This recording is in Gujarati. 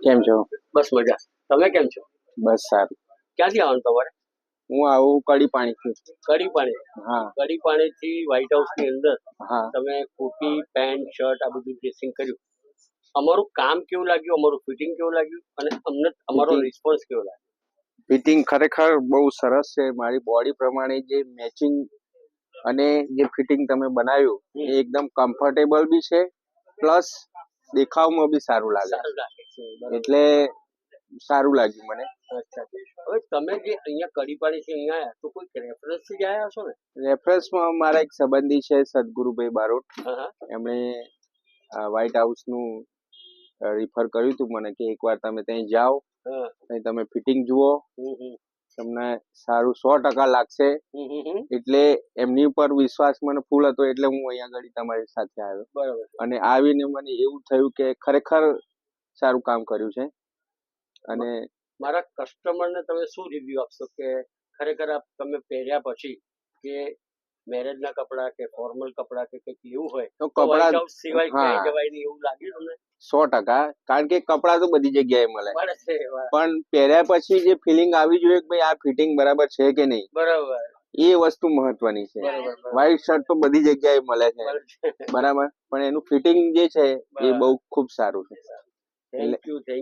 કેમ છો? બસ મજા. તમે કેમ છો? બસ સારું. ક્યાંથી આવવાનું તમારે? હું આવું કડી પાણીથી. કડી પાણી. હા કડી પાણીથી વ્હાઈટ હાઉસ ની અંદર હા. તમે કુર્તી પેન્ટ શર્ટ આ બધું ડ્રેસિંગ કર્યું. અમારું કામ કેવું લાગ્યું, અમારું ફિટિંગ કેવું લાગ્યું અને અમને અમારો રિસ્પોન્સ કેવો લાગ્યો? ફિટિંગ ખરેખર બહુ સરસ છે. મારી બોડી પ્રમાણે જે મેચિંગ અને જે ફિટિંગ તમે બનાવ્યું એ એકદમ કમ્ફર્ટેબલ બી છે, પ્લસ દેખાવમાં બી સારું લાગે. એટલે સારું લાગ્યું મને. હવે તમે જે અહીંયા કડી પાણીથી અહીંયા આવ્યા તો કોઈ રેફરન્સ થી જ આવ્યા હશો ને? રેફરન્સમાં મારા એક સંબંધી છે સદગુરુભાઈ બારોટ, એમણે વ્હાઈટ હાઉસનું રિફર કર્યું હતું મને કે એકવાર તમે ત્યાં જાઓ, તમે ફિટિંગ જુઓ, તમને સારું 100% લાગશે. એટલે એમની ઉપર વિશ્વાસ મને ફૂલ હતો, એટલે હું અહીંયા આગળ તમારી સાથે આવ્યો. બરાબર. અને આવીને મને એવું થયું કે ખરેખર સારું કામ કર્યું છે. અને મારા કસ્ટમરને તમે શું રિવ્યુ આપશો કે ખરેખર તમે પહેર્યા પછી કે મેરેજના કપડા કે ફોર્મલ કપડા કે કંઈક એવું હોય તો કપડા સિવાય ક્યાંય જવાય નહીં એવું લાગ્યું તમને? 100%. કારણ કે કપડા તો બધી જગ્યાએ મળે, પણ પહેર્યા પછી જે ફિલિંગ આવી જોઈએ કે ભાઈ આ ફિટિંગ બરાબર છે કે નહીં, બરાબર, એ વસ્તુ મહત્વની છે. વ્હાઈટ શર્ટ તો બધી જગ્યાએ મળે છે, બરાબર, પણ એનું ફિટિંગ જે છે એ બહુ ખૂબ સારું છે. Thank you.